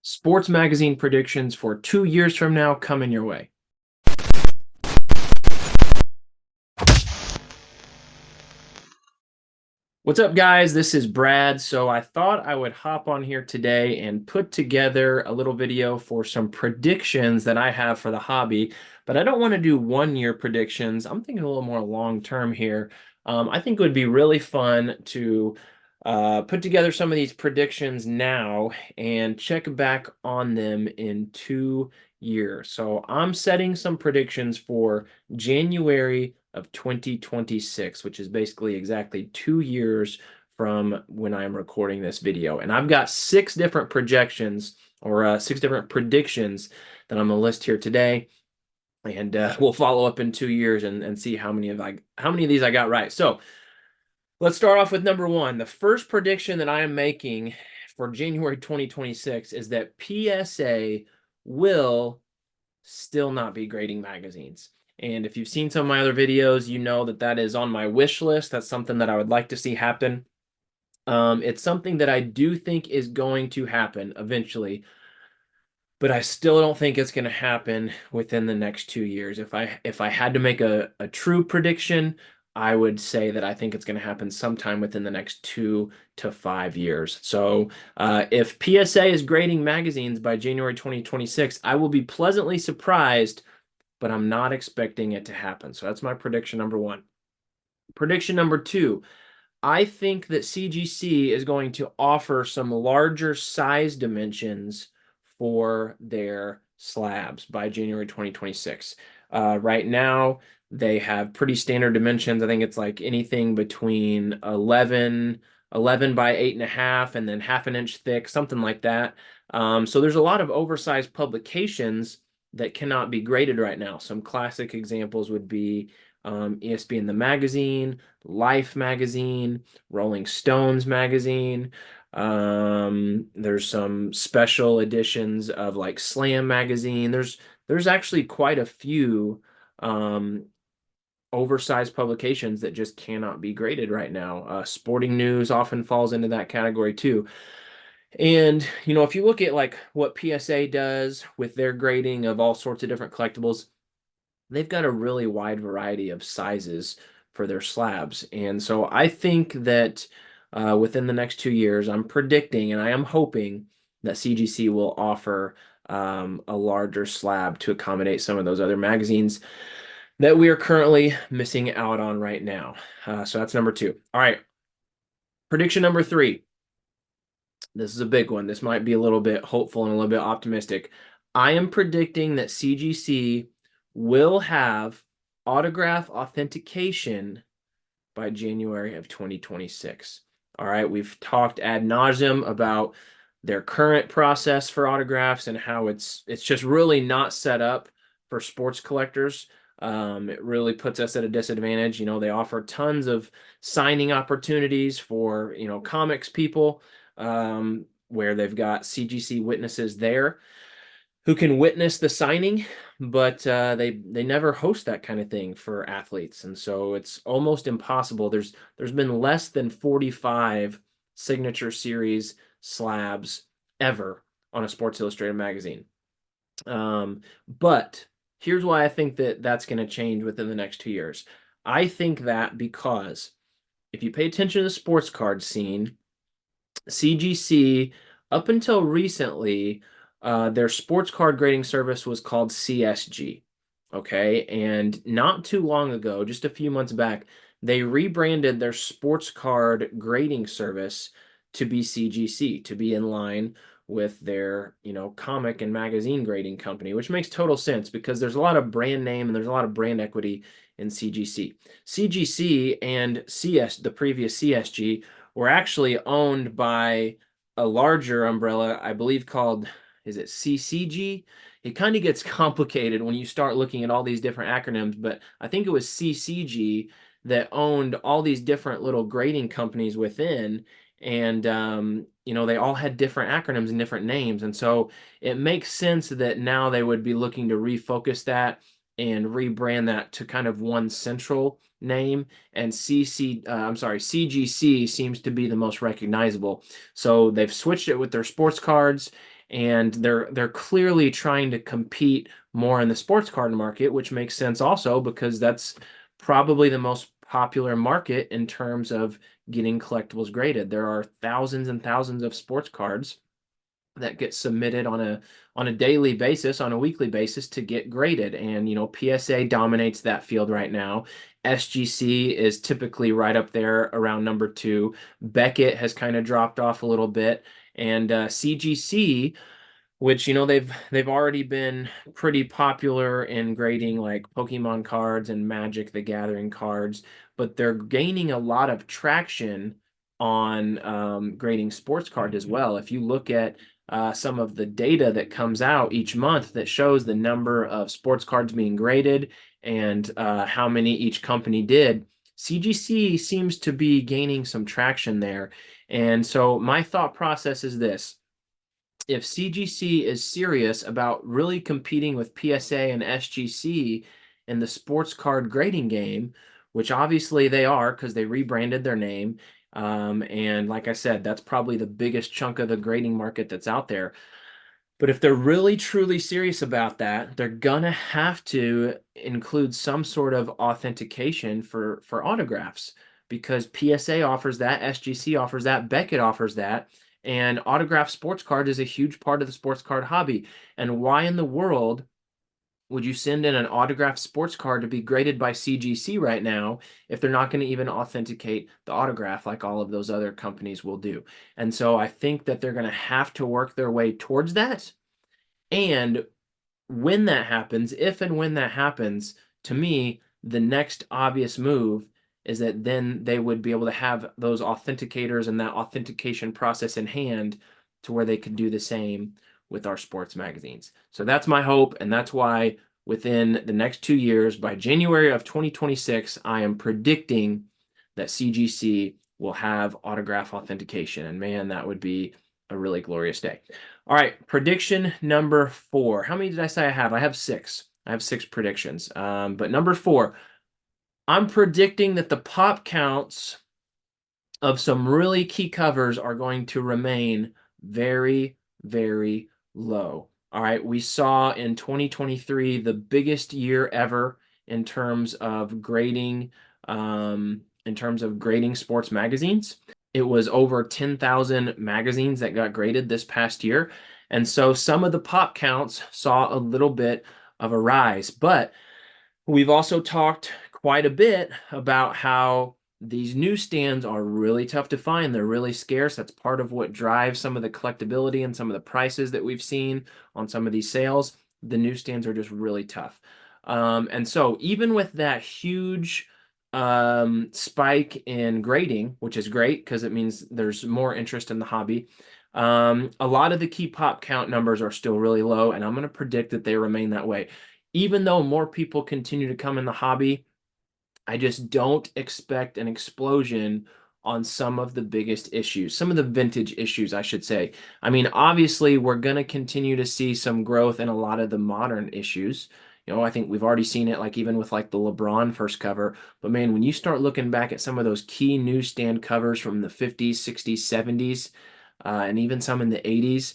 Sports magazine predictions for 2 years from now coming your way. What's up, guys? This is Brad. So I thought I would hop on here today and put together a little video for some predictions that I have for the hobby, but I don't want to do 1 year predictions. I'm thinking a little more long term here. I think it would be really fun to put together some of these predictions now and check back on them in 2 years. So I'm setting some predictions for January of 2026, which is basically exactly 2 years from when I'm recording this video. And I've got 6 different projections or 6 different predictions that I'm gonna list here today. And we'll follow up in 2 years and see how many of these I got right. So let's start off with number one. The first prediction that I am making for January 2026 is that PSA will still not be grading magazines. And if you've seen some of my other videos, you know that that is on my wish list. That's something that I would like to see happen. It's something that I do think is going to happen eventually, but I still don't think it's going to happen within the next 2 years. If I had to make a true prediction, I would say that I think it's going to happen sometime within the next 2 to 5 years. So if PSA is grading magazines by January 2026, I will be pleasantly surprised, but I'm not expecting it to happen. So that's my prediction number one. Prediction number two, I think that CGC is going to offer some larger size dimensions for their slabs by January 2026. Right now, they have pretty standard dimensions. I think it's like anything between 11 by 8.5, and then half an inch thick, something like that. So there's a lot of oversized publications that cannot be graded right now. Some classic examples would be ESPN the Magazine, Life Magazine, Rolling Stones Magazine. There's some special editions of like Slam Magazine. There's actually quite a few oversized publications that just cannot be graded right now. Sporting News often falls into that category too. And if you look at like what PSA does with their grading of all sorts of different collectibles, they've got a really wide variety of sizes for their slabs. And so I think that within the next 2 years, I'm predicting and I am hoping that CGC will offer a larger slab to accommodate some of those other magazines that we are currently missing out on right now. So that's number two. All right. Prediction number three. This is a big one. This might be a little bit hopeful and a little bit optimistic. I am predicting that CGC will have autograph authentication by January of 2026. All right, we've talked ad nauseum about their current process for autographs and how it's just really not set up for sports collectors. It really puts us at a disadvantage. They offer tons of signing opportunities for comics people, where they've got CGC witnesses there who can witness the signing, but they never host that kind of thing for athletes, and so it's almost impossible. There's been less than 45 signature series slabs ever on a Sports Illustrated magazine. But here's why I think that that's going to change within the next 2 years. I think that because if you pay attention to the sports card scene, CGC, up until recently, their sports card grading service was called CSG. Okay. And not too long ago, just a few months back, they rebranded their sports card grading service to be CGC, to be in line with their, comic and magazine grading company, which makes total sense because there's a lot of brand name and there's a lot of brand equity in CGC. CGC and the previous CSG, were actually owned by a larger umbrella, I believe called, is it CCG? It kind of gets complicated when you start looking at all these different acronyms, but I think it was CCG that owned all these different little grading companies within. And, they all had different acronyms and different names. And so it makes sense that now they would be looking to refocus that and rebrand that to kind of one central name, and CGC seems to be the most recognizable. So they've switched it with their sports cards, and they're clearly trying to compete more in the sports card market, which makes sense also because that's probably the most popular market in terms of getting collectibles graded. There are thousands and thousands of sports cards that get submitted on a daily basis, on a weekly basis to get graded. And PSA dominates that field right now. SGC is typically right up there around number two. Beckett has kind of dropped off a little bit, and CGC, which they've already been pretty popular in grading like Pokemon cards and Magic the Gathering cards, but they're gaining a lot of traction on grading sports card as well. If you look at some of the data that comes out each month that shows the number of sports cards being graded and how many each company did, CGC seems to be gaining some traction there. And so my thought process is this: if CGC is serious about really competing with PSA and SGC in the sports card grading game, which obviously they are because they rebranded their name, and like I said, that's probably the biggest chunk of the grading market that's out there. But if they're really truly serious about that, they're gonna have to include some sort of authentication for autographs, because PSA offers that, SGC offers that, Beckett offers that, and autographed sports card is a huge part of the sports card hobby. And why in the world would you send in an autographed sports card to be graded by CGC right now if they're not going to even authenticate the autograph like all of those other companies will do? And so I think that they're going to have to work their way towards that. And when that happens, if and when that happens, to me, the next obvious move is that then they would be able to have those authenticators and that authentication process in hand to where they could do the same with our sports magazines. So that's my hope, and that's why within the next 2 years, by January of 2026, I am predicting that CGC will have autograph authentication. And man, that would be a really glorious day. All right, prediction number 4. How many did I say I have? I have 6. I have 6 predictions. But number 4, I'm predicting that the pop counts of some really key covers are going to remain very, very low. All right, we saw in 2023 the biggest year ever in terms of grading, sports magazines. It was over 10,000 magazines that got graded this past year. And so some of the pop counts saw a little bit of a rise, but we've also talked quite a bit about how these newsstands are really tough to find. They're really scarce. That's part of what drives some of the collectability and some of the prices that we've seen on some of these sales. The newsstands are just really tough. And so even with that huge spike in grading, which is great because it means there's more interest in the hobby, a lot of the key pop count numbers are still really low, and I'm going to predict that they remain that way. Even though more people continue to come in the hobby, I just don't expect an explosion on some of the biggest issues, some of the vintage issues, I should say. I mean, obviously, we're going to continue to see some growth in a lot of the modern issues. I think we've already seen it, like even with like the LeBron first cover. But man, when you start looking back at some of those key newsstand covers from the 50s, 60s, 70s, and even some in the 80s,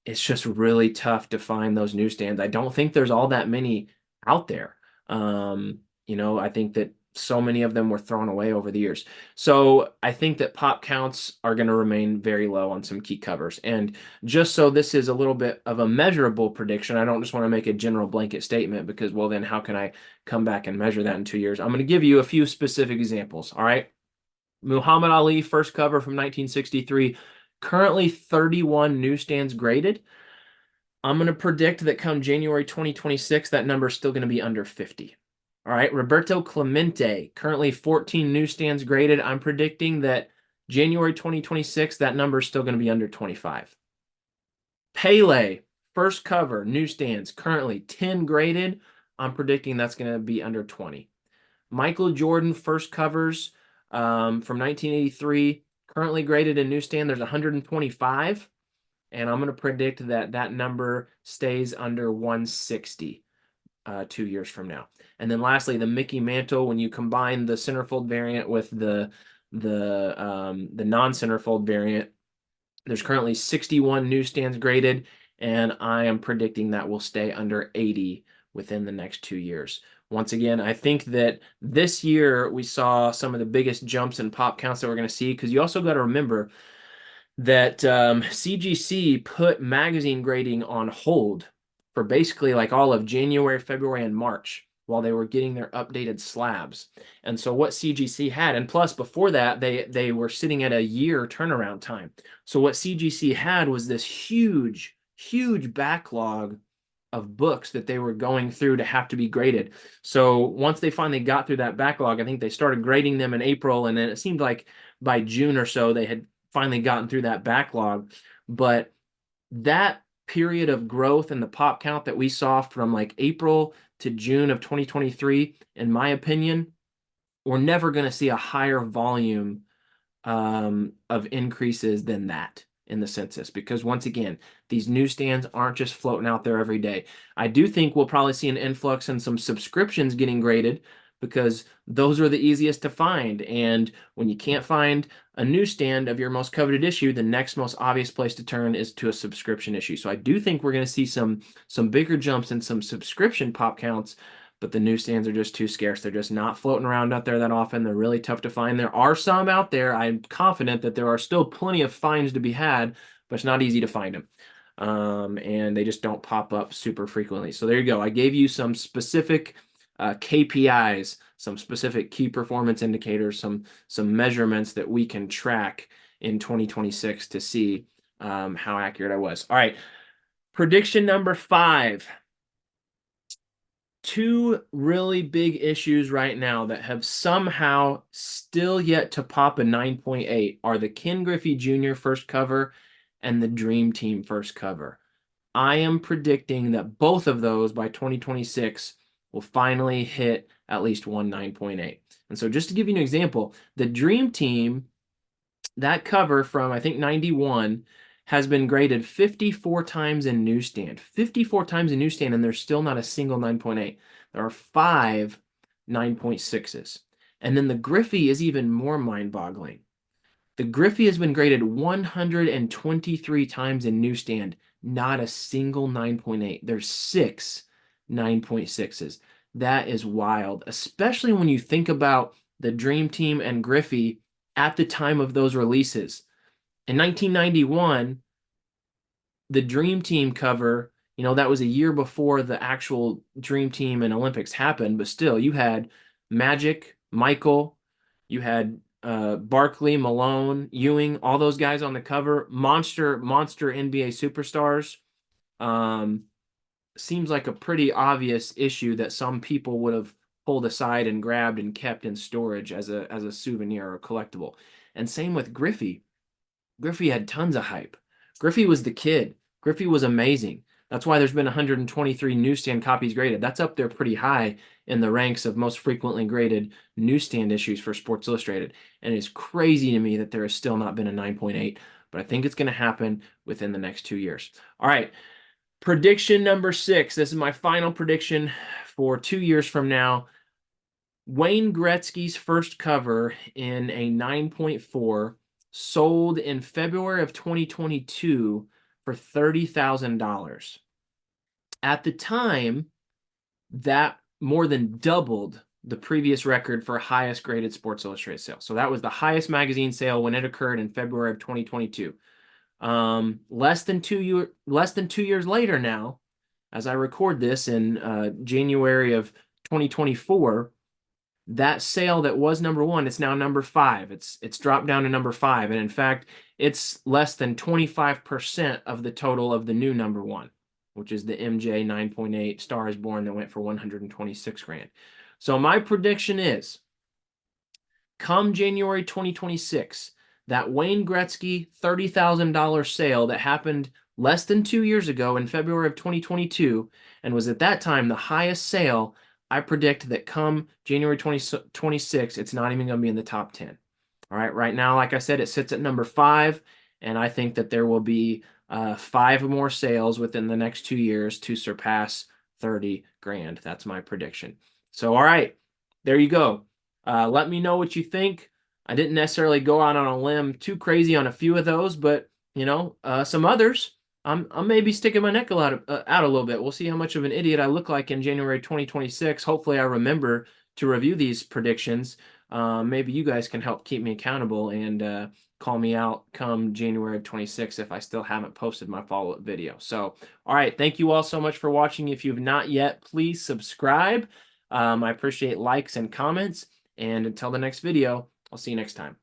it's just really tough to find those newsstands. I don't think there's all that many out there. I think that so many of them were thrown away over the years. So I think that pop counts are going to remain very low on some key covers. And just so this is a little bit of a measurable prediction, I don't just want to make a general blanket statement because, well, then how can I come back and measure that in 2 years? I'm going to give you a few specific examples. All right. Muhammad Ali, first cover from 1963, currently 31 newsstands graded. I'm going to predict that come January 2026, that number is still going to be under 50. All right, Roberto Clemente, currently 14 newsstands graded. I'm predicting that January 2026, that number is still going to be under 25. Pele, first cover, newsstands, currently 10 graded. I'm predicting that's going to be under 20. Michael Jordan, first covers from 1983, currently graded in newsstand, there's 125. And I'm going to predict that that number stays under 160 2 years from now. And then lastly, the Mickey Mantle, when you combine the centerfold variant with the non-centerfold variant, there's currently 61 newsstands graded, and I am predicting that will stay under 80 within the next 2 years. Once again, I think that this year we saw some of the biggest jumps in pop counts that we're going to see, because you also got to remember that CGC put magazine grading on hold for basically like all of January, February, and March while they were getting their updated slabs. And so what CGC had, and plus before that, they were sitting at a year turnaround time. So what CGC had was this huge, huge backlog of books that they were going through to have to be graded. So once they finally got through that backlog, I think they started grading them in April, and then it seemed like by June or so they had finally gotten through that backlog. But that period of growth and the pop count that we saw from like April to June of 2023, in my opinion, we're never going to see a higher volume of increases than that in the census, because once again, these newsstands aren't just floating out there every day. I do think we'll probably see an influx in some subscriptions getting graded, because those are the easiest to find. And when you can't find a newsstand of your most coveted issue, the next most obvious place to turn is to a subscription issue. So I do think we're going to see some bigger jumps in some subscription pop counts, but the newsstands are just too scarce. They're just not floating around out there that often. They're really tough to find. There are some out there. I'm confident that there are still plenty of finds to be had, but it's not easy to find them. And they just don't pop up super frequently. So there you go. I gave you some specific KPIs, some specific key performance indicators, some measurements that we can track in 2026 to see how accurate I was. All right. Prediction number 5. Two really big issues right now that have somehow still yet to pop a 9.8 are the Ken Griffey Jr. first cover and the Dream Team first cover. I am predicting that both of those by 2026 will finally hit at least one 9.8. And so just to give you an example, the Dream Team, that cover from I think 91, has been graded 54 times in newsstand. 54 times in newsstand, and there's still not a single 9.8. There are 5 9.6s. And then the Griffey is even more mind-boggling. The Griffey has been graded 123 times in newsstand, not a single 9.8. There's 6 9.6s. That is wild, especially when you think about the Dream Team and Griffey at the time of those releases. In 1991, the Dream Team cover, that was a year before the actual Dream Team and Olympics happened, but still, you had Magic, Michael, you had Barkley, Malone, Ewing, all those guys on the cover, monster NBA superstars. Seems like a pretty obvious issue that some people would have pulled aside and grabbed and kept in storage as a souvenir or collectible. And same with Griffey. Griffey had tons of hype. Griffey was the kid. Griffey was amazing. That's why there's been 123 newsstand copies graded. That's up there pretty high in the ranks of most frequently graded newsstand issues for Sports Illustrated. And it's crazy to me that there has still not been a 9.8, but I think it's going to happen within the next 2 years. All right. Prediction number 6. This is my final prediction for 2 years from now. Wayne Gretzky's first cover in a 9.4 sold in February of 2022 for $30,000. At the time, that more than doubled the previous record for highest graded Sports Illustrated sale. So that was the highest magazine sale when it occurred in February of 2022. Less than 2 years later now, as I record this in January of 2024, that sale that was number 1, it's now number 5. It's dropped down to number 5, and in fact, it's less than 25% of the total of the new number 1, which is the MJ 9.8 Star is Born that went for $126,000. So my prediction is, come January 2026, that Wayne Gretzky $30,000 sale that happened less than 2 years ago in February of 2022 and was at that time the highest sale, I predict that come January 2026, it's not even going to be in the top 10. All right, right now, like I said, it sits at number 5, and I think that there will be 5 more sales within the next 2 years to surpass $30,000. That's my prediction. So, all right, there you go. Let me know what you think. I didn't necessarily go out on a limb too crazy on a few of those, but some others I'm maybe sticking my neck out a little bit. We'll see how much of an idiot I look like in January 2026. Hopefully, I remember to review these predictions. Maybe you guys can help keep me accountable and call me out come January 26 if I still haven't posted my follow-up video. So, all right, thank you all so much for watching. If you've not yet, please subscribe. I appreciate likes and comments. And until the next video, I'll see you next time.